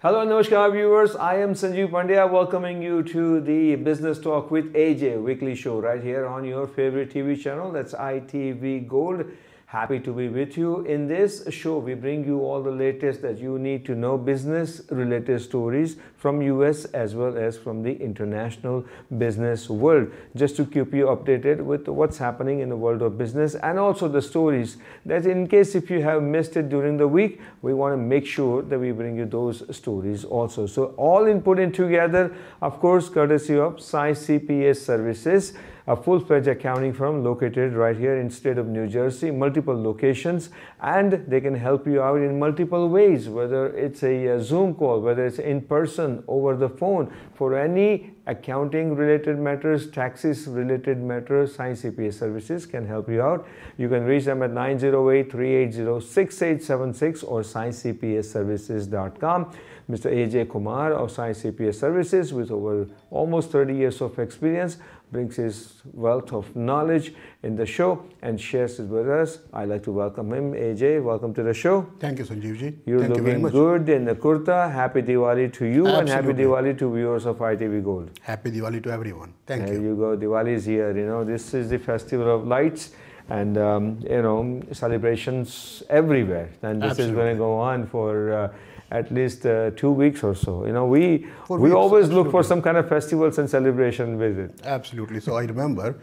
Hello, Namaskar viewers. I am Sanjeev Pandya welcoming you to the Business Talk with AJ weekly show right here on your favorite TV channel. That's ITV Gold. Happy to be with you. In this show, we bring you all the latest that you need to know, business related stories from US as well as from the international business world, just to keep you updated with what's happening in the world of business, and also the stories that in case if you have missed it during the week, we want to make sure that we bring you those stories also. So all input in together, of course, courtesy of Sai CPA Services, a full-fledged accounting firm located right here in state of New Jersey, multiple locations, and they can help you out in multiple ways, whether it's a Zoom call, whether it's in person, over the phone, for any accounting related matters, taxes related matters. Sai CPA Services can help you out. You can reach them at 908-380-6876 or saicpaservices.com. Mr. AJ Kumar of Sai CPA Services, with over almost 30 years of experience, brings his wealth of knowledge in the show and shares it with us. I'd like to welcome him. AJ, welcome to the show. Thank you, Sanjeevji. You're Thank looking you very much. good in the kurta. Happy Diwali to you. Absolutely. And happy Diwali to viewers of ITV Gold. Happy Diwali to everyone. Thank There you. you go. Diwali is here. You know, this is the festival of lights and, you know, celebrations everywhere. And this is going to go on for at least 2 weeks or so. You know, we always look for some kind of festivals and celebration with it. Absolutely. So I remember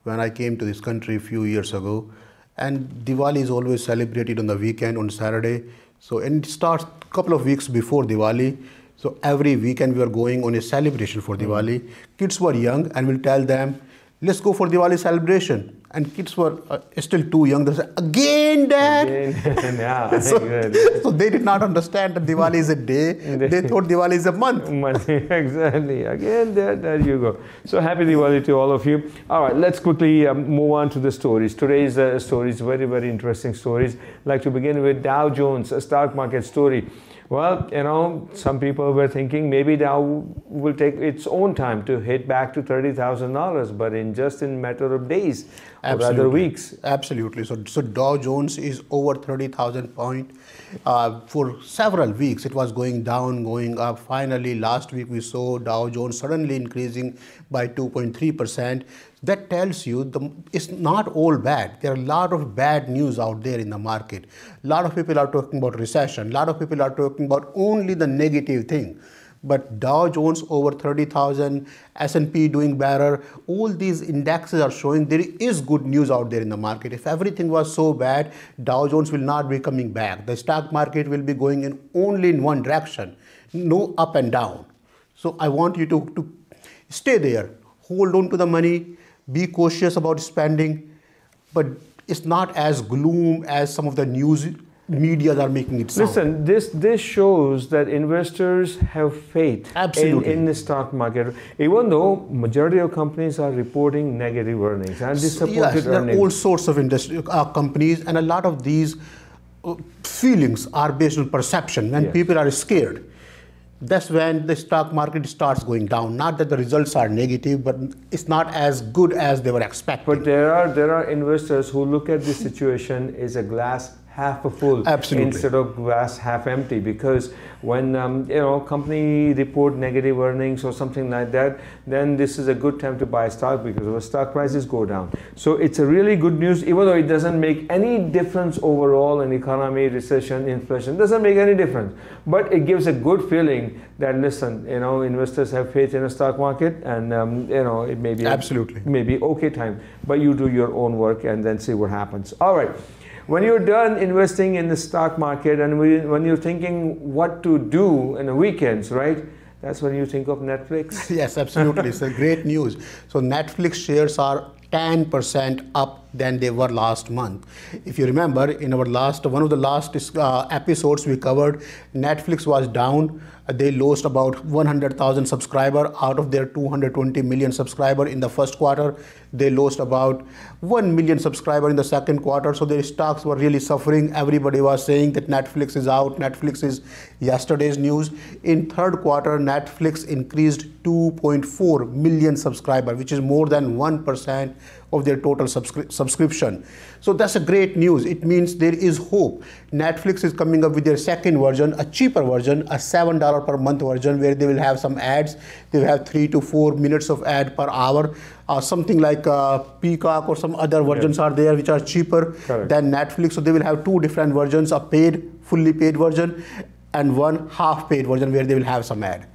when I came to this country a few years ago, and Diwali is always celebrated on the weekend, on Saturday. So, and it starts a couple of weeks before Diwali. So every weekend we are going on a celebration for Diwali. Kids were young and we'll tell them, let's go for Diwali celebration. And kids were still too young. They said, again, Dad? Again, yeah, so they did not understand that Diwali is a day. They thought Diwali is a month. Exactly. Again, there you go. So happy Diwali to all of you. All right, let's quickly move on to the stories. Today's stories, very, very interesting stories. I'd like to begin with Dow Jones, a stock market story. Well, you know, some people were thinking maybe Dow will take its own time to hit back to $30,000, but in matter of days, or rather weeks. Absolutely. So Dow Jones is over 30,000 points. For several weeks, it was going down, going up. Finally, last week we saw Dow Jones suddenly increasing by 2.3%. That tells you it's not all bad. There are a lot of bad news out there in the market. A lot of people are talking about recession. A lot of people are talking about only the negative thing. But Dow Jones over 30,000, S&P doing better. All these indexes are showing there is good news out there in the market. If everything was so bad, Dow Jones will not be coming back. The stock market will be going in only in one direction, no up and down. So I want you to stay there, hold on to the money, be cautious about spending, but it's not as gloom as some of the news media are making it sound. Listen, this shows that investors have faith in the stock market, even though majority of companies are reporting negative earnings and disappointed earnings. There are all sorts of industry companies, and a lot of these feelings are based on perception. When people are scared, that's when the stock market starts going down. Not that the results are negative, but it's not as good as they were expecting. But there are investors who look at this situation as a glass half full instead of glass half empty, because when you know, company report negative earnings or something like that, then this is a good time to buy stock because the stock prices go down. So it's a really good news, even though it doesn't make any difference overall in economy, recession, inflation, doesn't make any difference, but it gives a good feeling that, listen, you know, investors have faith in the stock market, and you know, it may be maybe okay time, but you do your own work and then see what happens. All right. When you're done investing in the stock market and when you're thinking what to do in the weekends, right? That's when you think of Netflix. Yes, absolutely. It's a great news. So Netflix shares are 10% up than they were last month. If you remember, in our one of the last episodes we covered, Netflix was down. They lost about 100,000 subscribers out of their 220 million subscribers in the first quarter. They lost about 1 million subscribers in the second quarter. So their stocks were really suffering. Everybody was saying that Netflix is out. Netflix is yesterday's news. In third quarter, Netflix increased 2.4 million subscribers, which is more than 1% of their total subscription. So that's a great news. It means there is hope. Netflix is coming up with their second version, a cheaper version, a $7 per month version, where they will have some ads. They will have 3 to 4 minutes of ad per hour. Something like Peacock or some other versions are there which are cheaper than Netflix. So they will have two different versions, a paid, fully paid version, and one half paid version where they will have some ad.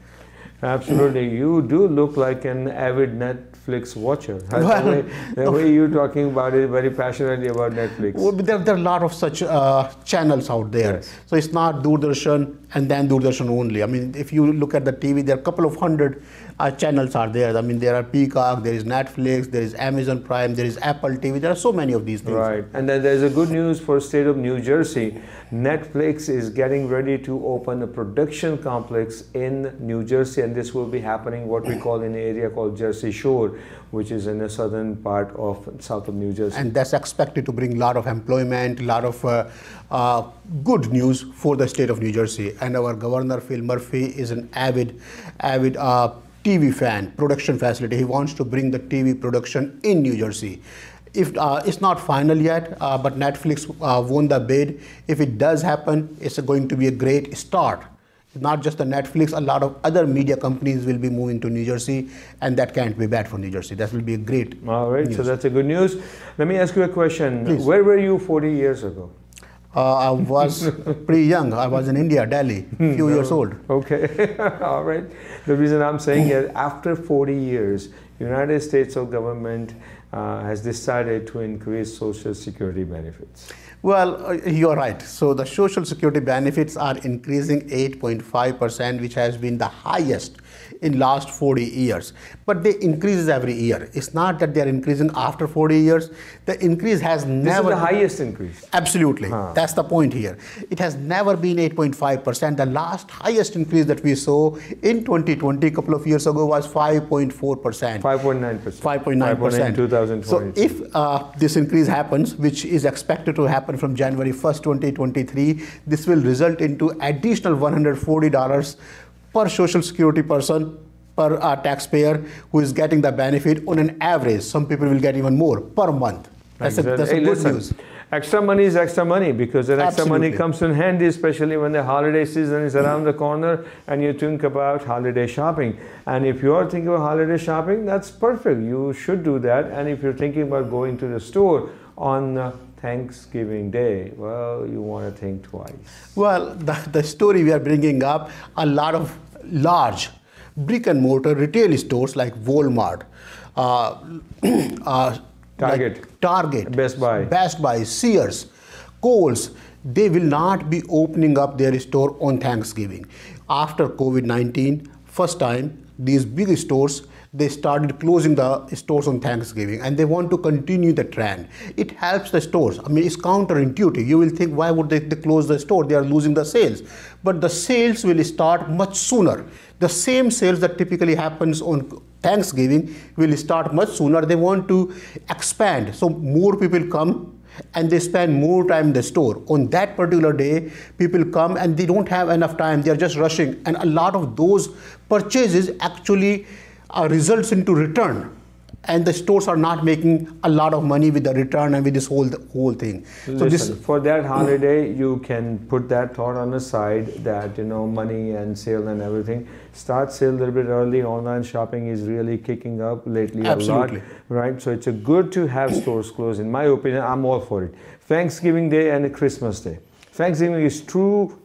Absolutely. You do look like an avid Netflix watcher. The way you're talking about it, very passionately about Netflix. Well, there are a lot of such channels out there. Yes. So it's not Doordarshan and then Doordarshan only. I mean, if you look at the TV, there are a couple of hundred channels are there. I mean, there are Peacock, there is Netflix, there is Amazon Prime, there is Apple TV. There are so many of these things. Right. And then there's a good news for state of New Jersey. Netflix is getting ready to open a production complex in New Jersey, and this will be happening what we call in an area called Jersey Shore, which is in the southern part of south of New Jersey. And that's expected to bring a lot of employment, a lot of good news for the state of New Jersey. And our Governor Phil Murphy is an avid TV fan, production facility. He wants to bring the TV production in New Jersey. If it's not final yet, but Netflix won the bid. If it does happen, it's going to be a great start. Not just the Netflix, a lot of other media companies will be moving to New Jersey, and that can't be bad for New Jersey. That will be a great All right, news. So that's a good news. Let me ask you a question. Please. Where were you 40 years ago? I was pretty young. I was in India, Delhi, a few years old. Okay, all right. The reason I'm saying is after 40 years, United States of government has decided to increase Social Security benefits. Well, you're right. So the Social Security benefits are increasing 8.5%, which has been the highest in last 40 years. But they increases every year. It's not that they are increasing after 40 years. The increase has never... This is the highest increase. Absolutely. That's the point here. It has never been 8.5%. The last highest increase that we saw in 2020, a couple of years ago, was 5.4%. 5.9%. 5.9% in 2020. So if this increase happens, which is expected to happen from January 1st, 2023, this will result into additional $140 per Social Security person, per taxpayer who is getting the benefit on an average. Some people will get even more per month. That's Exactly. a good news. Extra money is extra money, because that extra money Absolutely. comes in handy, especially when the holiday season is around the corner and you think about holiday shopping. And if you are thinking about holiday shopping, that's perfect. You should do that. And if you're thinking about going to the store on Thanksgiving Day, well, you want to think twice. Well, the story we are bringing up, a lot of large brick and mortar retail stores like Walmart, Target, Best Buy, Sears, Kohl's, they will not be opening up their store on Thanksgiving. After COVID-19, first time, these big stores, they started closing the stores on Thanksgiving, and they want to continue the trend. It helps the stores. I mean, it's counterintuitive. You will think, why would they close the store? They are losing the sales. But the sales will start much sooner. The same sales that typically happens on Thanksgiving will start much sooner. They want to expand. So more people come and they spend more time in the store. On that particular day, people come and they don't have enough time. They are just rushing. And a lot of those purchases actually results into return, and the stores are not making a lot of money with the return and with this whole thing. Listen, for that holiday, you can put that thought on the side that, you know, money and sale and everything. Start sale a little bit early. Online shopping is really kicking up lately. Absolutely. A lot, right? So it's a good to have stores closed. In my opinion, I'm all for it. Thanksgiving Day and Christmas Day. Thanksgiving is true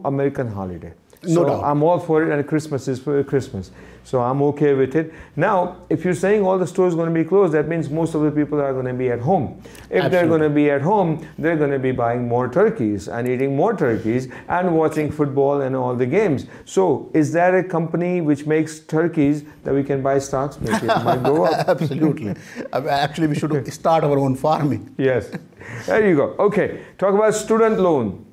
American holiday. No doubt. I'm all for it, and Christmas is for Christmas. So I'm okay with it. Now, if you're saying all the stores are going to be closed, that means most of the people are going to be at home. If they're going to be at home, they're going to be buying more turkeys and eating more turkeys and watching football and all the games. So is that a company which makes turkeys that we can buy stocks? Maybe it might go up. Absolutely. Actually, we should start our own farming. Yes. There you go. Okay. Talk about student loan.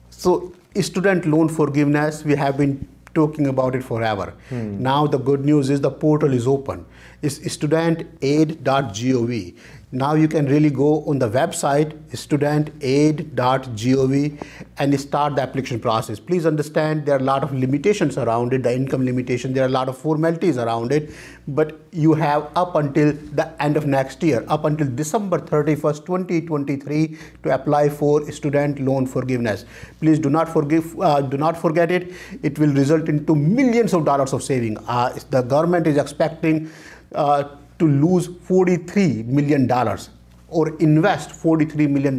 So student loan forgiveness, we have been talking about it forever. Now the good news is the portal is open. is studentaid.gov. Now you can really go on the website studentaid.gov and start the application process. Please understand there are a lot of limitations around it, the income limitation, there are a lot of formalities around it, but you have up until the end of next year, up until December 31st, 2023 to apply for student loan forgiveness. Please do not forget it. It will result into millions of dollars of saving. The government is expecting to lose $43 million or invest $43 million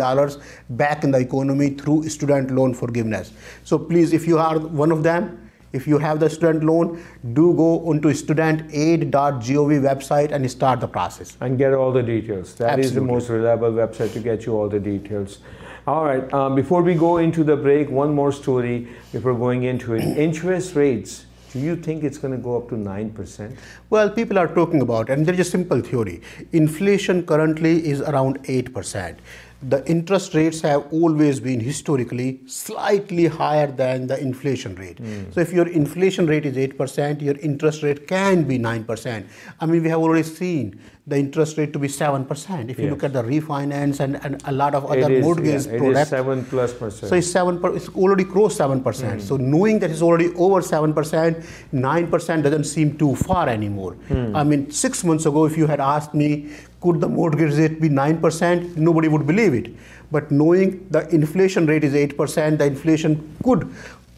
back in the economy through student loan forgiveness. So please, if you are one of them, if you have the student loan, do go onto studentaid.gov website and start the process. And get all the details. That Absolutely. is the most reliable website to get you all the details. All right, before we go into the break, one more story before going into it. Interest rates. Do you think it's going to go up to 9%? Well, people are talking about, and there is a simple theory. Inflation currently is around 8%. The interest rates have always been historically slightly higher than the inflation rate. So if your inflation rate is 8%, your interest rate can be 9%. I mean, we have already seen the interest rate to be 7%. If you look at the refinance and a lot of other mortgage products, it is 7+%. So it's it's already crossed 7%. So knowing that it's already over 7%, 9% doesn't seem too far anymore. I mean, 6 months ago, if you had asked me, could the mortgage rate be 9%? Nobody would believe it. But knowing the inflation rate is 8%, the inflation could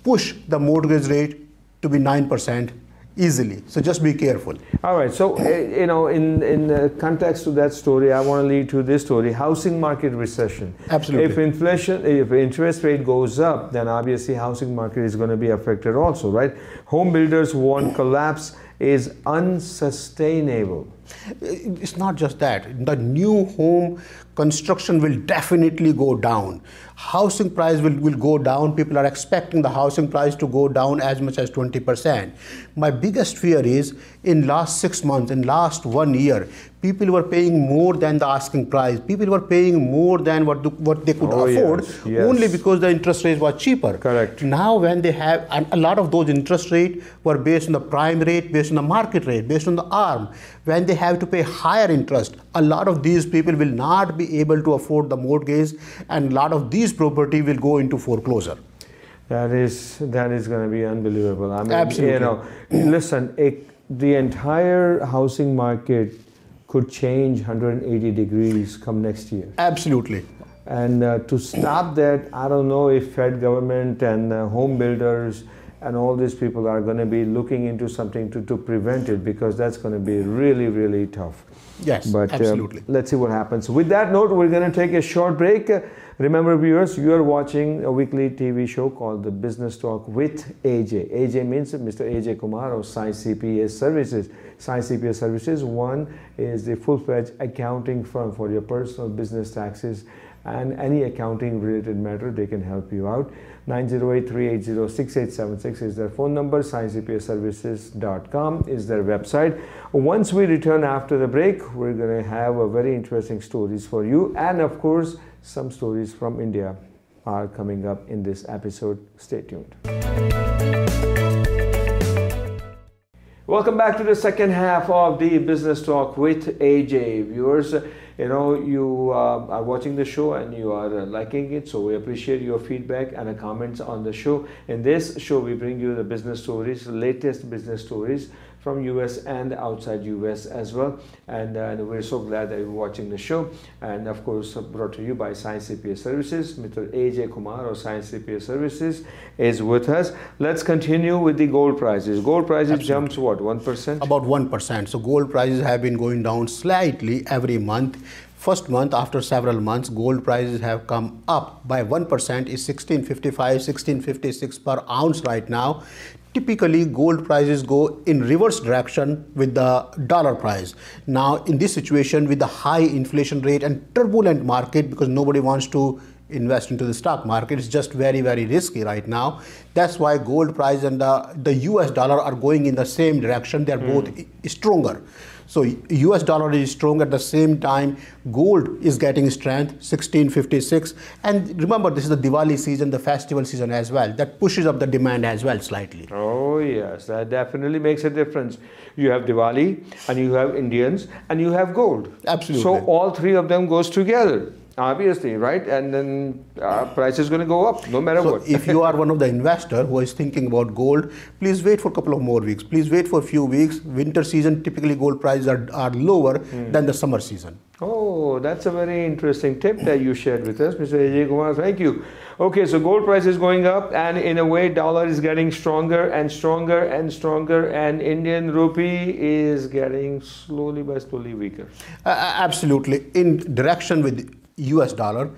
push the mortgage rate to be 9% easily. So just be careful. All right. So, in the context of that story, I want to lead to this story: housing market recession. Absolutely. If interest rate goes up, then obviously housing market is going to be affected also, right? Home builders warn collapse is unsustainable. It's not just that. The new home construction will definitely go down. Housing price will go down. People are expecting the housing price to go down as much as 20%. My biggest fear is in last 6 months, in last 1 year, people were paying more than the asking price. People were paying more than what they could afford, yes. only because the interest rate was cheaper. Correct. Now when they have, and a lot of those interest rates were based on the prime rate, based on the market rate, based on the ARM. When they have to pay higher interest, a lot of these people will not be able to afford the mortgage, and a lot of these property will go into foreclosure. That is going to be unbelievable. I mean, Absolutely. Listen, the entire housing market could change 180 degrees come next year. Absolutely. And to stop that, I don't know if Fed government and home builders and all these people are going to be looking into something to prevent it, because that's going to be really, really tough. Yes, but absolutely. Let's see what happens. With that note, we're going to take a short break. Remember, viewers, you are watching a weekly TV show called The Business Talk with AJ. AJ means Mr. AJ Kumar of Sai CPA Services. Sai CPA Services, one is the full-fledged accounting firm for your personal business taxes and any accounting related matter. They can help you out. 908-380-6876 is their phone number. SaiCPAServices.com is their website. Once we return after the break, we're going to have a very interesting stories for you, and of course some stories from India are coming up in this episode. Stay tuned. Welcome back to the second half of the Business Talk with AJ. Viewers, you are watching the show and you are liking it, so we appreciate your feedback and the comments on the show. In this show, we bring you the business stories, latest business stories from US and outside US as well, and we're so glad that you're watching the show. And of course, brought to you by Sai CPA Services. Mr. AJ Kumar of Sai CPA Services is with us. Let's continue with the gold prices. Gold prices jumps what, 1%? About 1%. So gold prices have been going down slightly every month. First month after several months, gold prices have come up by 1%, is 1655, 1656 per ounce right now. Typically, gold prices go in reverse direction with the dollar price. Now, in this situation, with the high inflation rate and turbulent market, because nobody wants to invest into the stock market. It's just very, very risky right now. That's why gold price and the US dollar are going in the same direction. They're both stronger. So US dollar is strong, at the same time gold is getting strength, 1656. And remember, this is the Diwali season, the festival season as well. That pushes up the demand as well slightly. Oh yes, that definitely makes a difference. You have Diwali and you have Indians and you have gold. Absolutely. So all three of them goes together. Obviously, right? And then price is going to go up no matter what. If you are one of the investor who is thinking about gold, please wait for a couple of more weeks. Please wait for a few weeks. Winter season, typically gold prices are lower than the summer season. Oh, that's a very interesting tip that you shared with us, Mr. Ajay Kumar. Thank you. Okay, so gold price is going up, and in a way, dollar is getting stronger and stronger and stronger, and Indian rupee is getting slowly by slowly weaker. Absolutely. In direction with US dollar,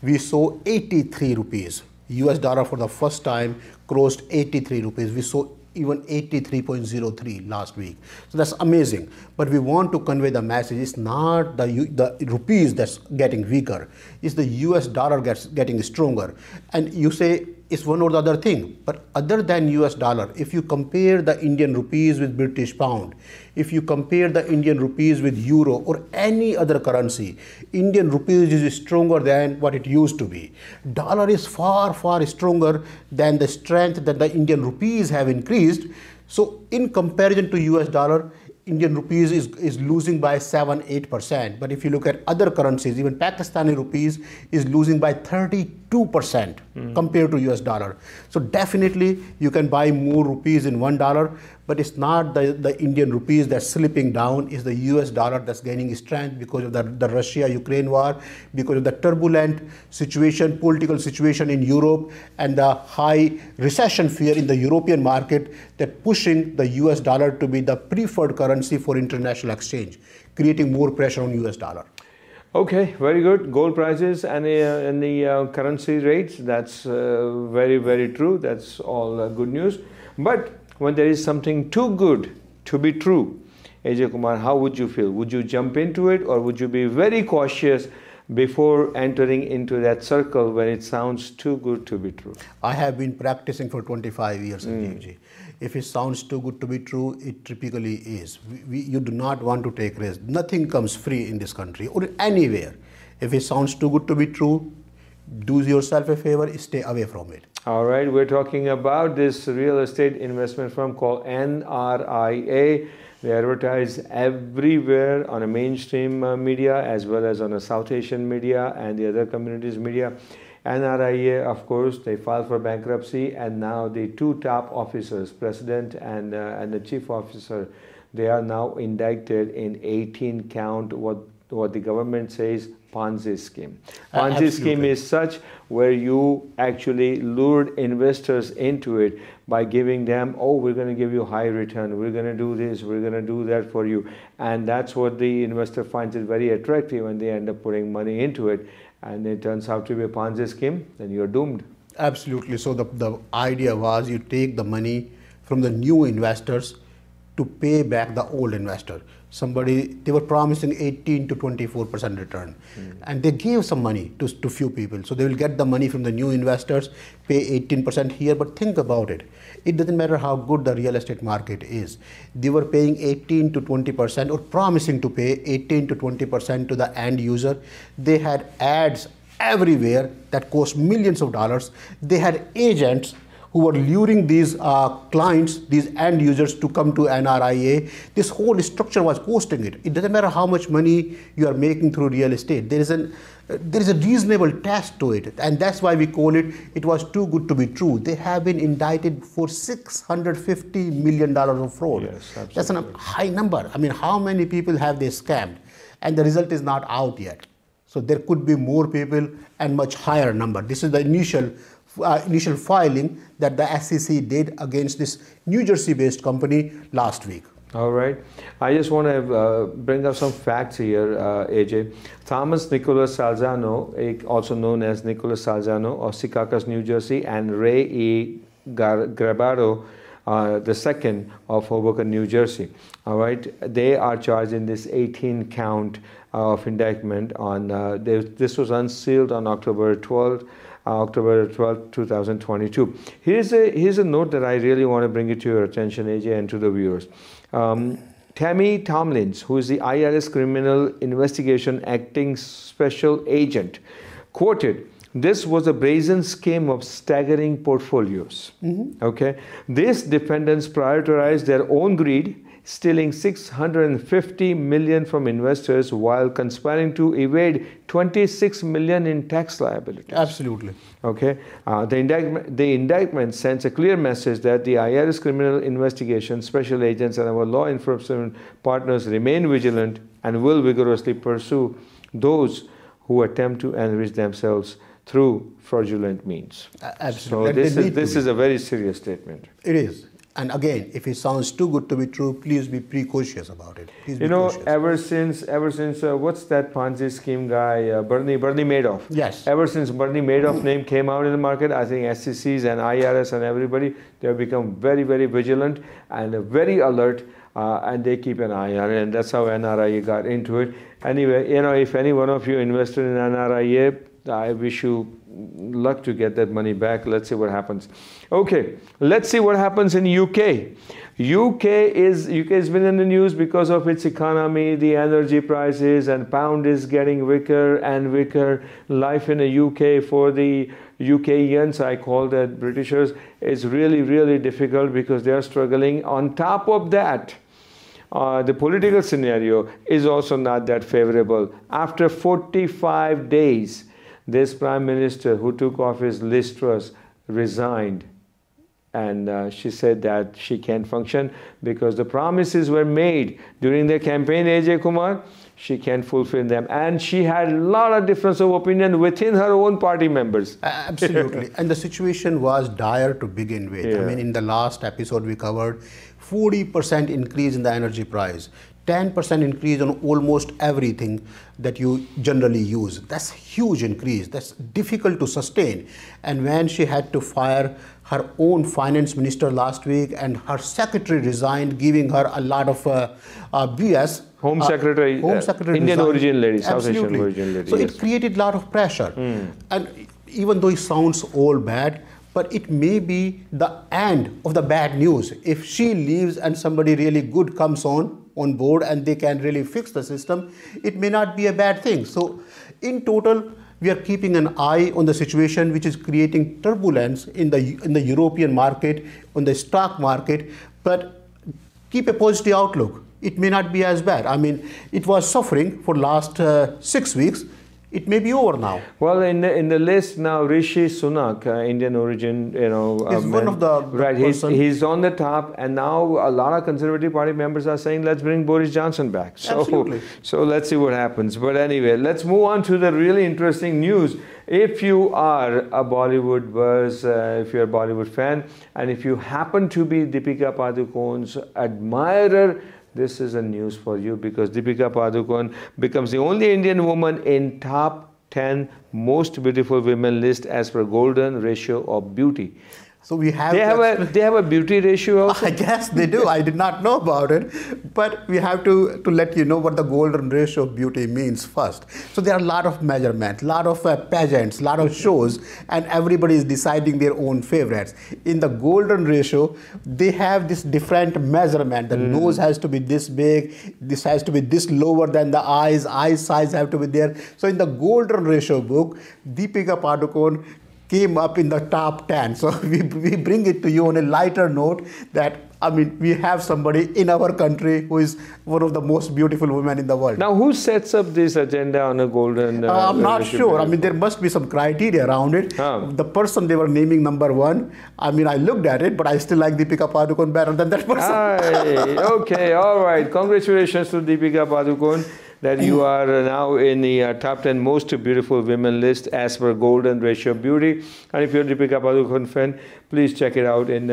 we saw 83 rupees. US dollar for the first time crossed 83 rupees. We saw even 83.03 last week. So that's amazing. But we want to convey the message. It's not the rupees that's getting weaker. It's the US dollar getting stronger. And you say it's one or the other thing. But other than US dollar, if you compare the Indian rupees with British pound, if you compare the Indian rupees with euro or any other currency, Indian rupees is stronger than what it used to be. Dollar is far, far stronger than the strength that the Indian rupees have increased. So in comparison to US dollar, Indian rupees is losing by 7-8%. But if you look at other currencies, even Pakistani rupees is losing by 32% compared to US dollar. So definitely you can buy more rupees in $1, but it's not the Indian rupees that's slipping down. It's the US dollar that's gaining strength because of the Russia-Ukraine war, because of the turbulent situation, political situation in Europe, and the high recession fear in the European market that pushing the US dollar to be the preferred currency for international exchange, creating more pressure on US dollar. Okay, very good. Gold prices and the currency rates, that's very, very true. That's all good news. But when there is something too good to be true, Ajay Kumar, how would you feel? Would you jump into it, or would you be very cautious before entering into that circle when it sounds too good to be true? I have been practicing for 25 years, Sanjeev. If it sounds too good to be true, it typically is. You do not want to take risks. Nothing comes free in this country or anywhere. If it sounds too good to be true, do yourself a favor, stay away from it. All right, we're talking about this real estate investment firm called NRIA. They advertise everywhere on a mainstream media as well as on a South Asian media and the other communities media. NRIA, of course, they filed for bankruptcy, and now the two top officers, president and the chief officer, they are now indicted in 18 count what the government says Ponzi scheme. Ponzi scheme is such where you actually lured investors into it by giving them, oh, we're going to give you high return, we're going to do this, we're going to do that for you. And that's what the investor finds it very attractive, and they end up putting money into it. And it turns out to be a Ponzi scheme, then you're doomed. Absolutely. So the idea was you take the money from the new investors to pay back the old investor. They were promising 18 to 24% return, and they gave some money to few people. So they will get the money from the new investors, pay 18% here. But think about it. It doesn't matter how good the real estate market is. They were paying 18 to 20% or promising to pay 18 to 20% to the end user. They had ads everywhere that cost millions of dollars. They had agents who were luring these clients, these end users, to come to NRIA. This whole structure was costing it. It doesn't matter how much money you are making through real estate. There is a reasonable test to it, and that's why we call it. It was too good to be true. They have been indicted for $650 million of fraud. Yes, absolutely. That's a high number. I mean, how many people have they scammed? And the result is not out yet. So there could be more people and much higher number. This is the initial filing that the SEC did against this New Jersey-based company last week. All right. I just want to bring up some facts here, AJ. Thomas Nicholas Salzano, also known as Nicholas Salzano of Secaucus, New Jersey, and Ray E. Grabado the second of Hoboken, New Jersey. All right, they are charged in this 18 count of indictment on this was unsealed on October 12th, 2022. Here's a note that I really want to bring it to your attention, AJ, and to the viewers. Tammy Tomlins, who is the IRS Criminal Investigation Acting Special Agent, quoted, "This was a brazen scheme of staggering portfolios." Okay, these defendants prioritized their own greed, stealing $650 million from investors while conspiring to evade $26 million in tax liabilities. Absolutely. Okay, the indictment sends a clear message that the IRS Criminal Investigation Special Agents and our law enforcement partners remain vigilant and will vigorously pursue those who attempt to enrich themselves through fraudulent means. Absolutely. So this is a very serious statement. It is. And again, if it sounds too good to be true, please be precautious about it. Please be cautious. ever since what's that Ponzi scheme guy, Bernie Madoff? Yes. Ever since Bernie Madoff name came out in the market, I think SECs and IRS and everybody, they have become very, very vigilant and very alert, and they keep an eye on it. And that's how NRIA got into it. Anyway, if any one of you invested in NRIA, I wish you luck to get that money back. Let's see what happens. Okay, let's see what happens in UK. UK has been in the news because of its economy, the energy prices, and pound is getting weaker and weaker. Life in the UK for the UKians, I call that Britishers, is really, really difficult because they are struggling. On top of that, the political scenario is also not that favorable. After 45 days, this Prime Minister who took office, Liz Truss, resigned. And she said that she can't function because the promises were made during the campaign, AJ Kumar. She can't fulfill them. And she had a lot of difference of opinion within her own party members. Absolutely. And the situation was dire to begin with. Yeah. I mean, in the last episode we covered 40% increase in the energy price. 10% increase on almost everything that you generally use. That's huge increase. That's difficult to sustain. And when she had to fire her own finance minister last week and her secretary resigned, giving her a lot of BS. Home Secretary Indian origin lady, South Asian origin lady. So yes. it created a lot of pressure. And even though it sounds all bad, but it may be the end of the bad news. If she leaves and somebody really good comes on board and they can really fix the system, it may not be a bad thing. So in total, we are keeping an eye on the situation, which is creating turbulence in the European market, on the stock market, but keep a positive outlook. It may not be as bad. I mean, it was suffering for last 6 weeks. It may be over now. Well, in the list now, Rishi Sunak, Indian origin, is one of the right. He's on the top, and now a lot of Conservative Party members are saying, let's bring Boris Johnson back. So, absolutely. So let's see what happens. But anyway, let's move on to the really interesting news. If you are a Bollywood buzz, if you're a Bollywood fan, and if you happen to be Deepika Padukone's admirer, this is a news for you because Deepika Padukone becomes the only Indian woman in top 10 most beautiful women list as per Golden Ratio of Beauty. So we have they have a beauty ratio also? I guess they do. I did not know about it, but we have to let you know what the golden ratio of beauty means first. So there are a lot of measurements, a lot of pageants, a lot of shows, and everybody is deciding their own favorites. In the golden ratio, they have this different measurement. The nose has to be this big, this has to be this lower than the eyes size have to be there. So in the golden ratio book, Deepika Padukone came up in the top 10. So we bring it to you on a lighter note that, I mean, we have somebody in our country who is one of the most beautiful women in the world. Now, who sets up this agenda on a golden I'm not sure. I mean, there must be some criteria around it. The person they were naming number one, I mean, I looked at it, but I still like Deepika Padukone better than that person. Aye, okay, all right. Congratulations to Deepika Padukone that you are now in the top 10 most beautiful women list as per Golden Ratio of Beauty. And if you're a Deepika Padukone fan, please check it out and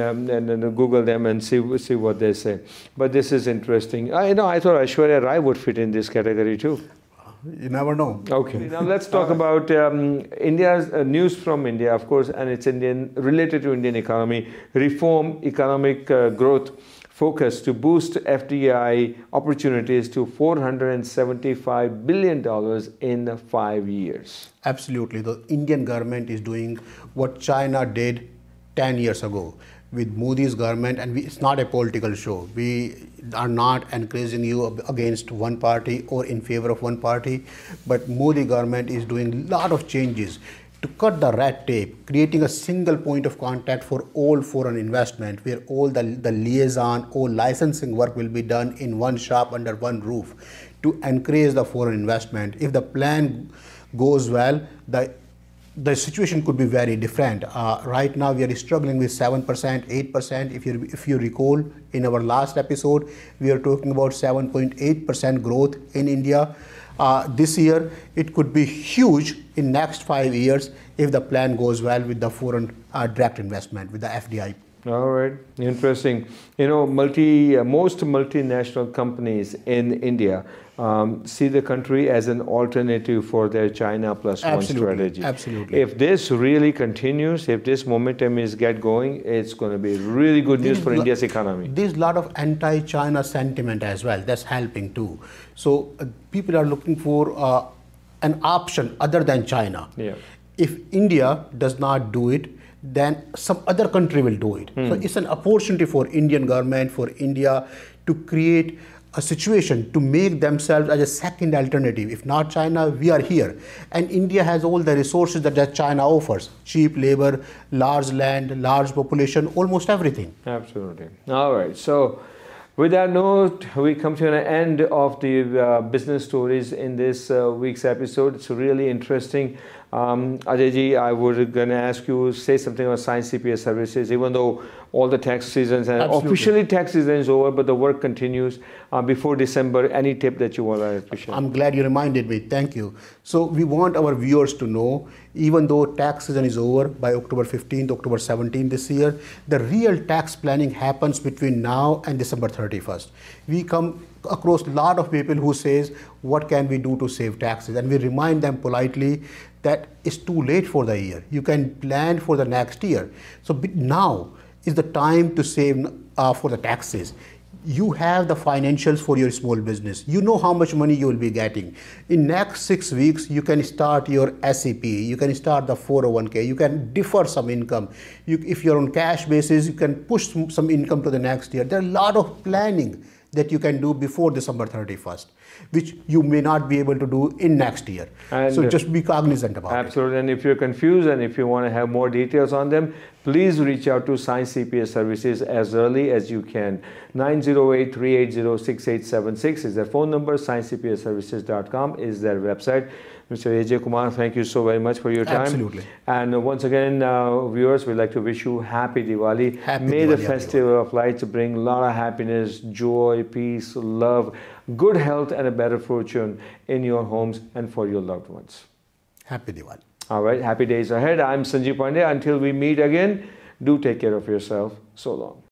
Google them and see what they say. But this is interesting. I thought Aishwarya Rai would fit in this category too. You never know. Okay. Now let's talk about India's news from India, of course, and it's Indian related to Indian economy, reform, economic growth focus to boost FDI opportunities to $475 billion in 5 years. Absolutely. The Indian government is doing what China did 10 years ago with Modi's government, and it's not a political show. We are not encouraging you against one party or in favor of one party, but Modi government is doing a lot of changes to cut the red tape, creating a single point of contact for all foreign investment, where all the liaison, all licensing work will be done in one shop under one roof to encourage the foreign investment. If the plan goes well, the situation could be very different. Right now we are struggling with 7%, 8%. If you recall, in our last episode, we are talking about 7.8% growth in India. This year, it could be huge in next 5 years if the plan goes well with the foreign direct investment, with the FDI. All right, interesting. You know, most multinational companies in India see the country as an alternative for their China plus one strategy. Absolutely. If this really continues, if this momentum is get going, it's going to be really good news for India's economy. There's a lot of anti-China sentiment as well. That's helping too. So people are looking for an option other than China. Yeah. If India does not do it, then some other country will do it. So it's an opportunity for Indian government, for India to create a situation to make themselves as a second alternative. If not China, we are here. And India has all the resources that China offers. Cheap labor, large land, large population, almost everything. Absolutely. All right. So with that note, we come to an end of the business stories in this week's episode. It's really interesting. Ajay, I was going to ask you, say something on Science CPS Services, even though all the tax seasons and officially tax season is over, but the work continues before December. Any tip that you want to share? I'm glad you reminded me. Thank you. So we want our viewers to know, even though tax season is over by October 15th, October 17th this year, the real tax planning happens between now and December 31st. We come across a lot of people who says, what can we do to save taxes? And we remind them politely that it's too late for the year. You can plan for the next year. So now is the time to save for the taxes. You have the financials for your small business. You know how much money you will be getting. In next 6 weeks, you can start your SEP. You can start the 401k. You can defer some income. If you're on cash basis, you can push some income to the next year. There are a lot of planning that you can do before December 31st, which you may not be able to do in next year. And so just be cognizant about it. Absolutely. And if you're confused and if you want to have more details on them, please reach out to Science CPS Services as early as you can. 908-380-6876 is their phone number. ScienceCPSServices.com is their website. Mr. AJ Kumar, thank you so very much for your time. Absolutely. And once again, viewers, we'd like to wish you happy Diwali. May the festival of lights bring a lot of happiness, joy, peace, love, good health, and a better fortune in your homes and for your loved ones. Happy Diwali. All right, happy days ahead. I'm Sanjeev Pandya. Until we meet again, do take care of yourself. So long.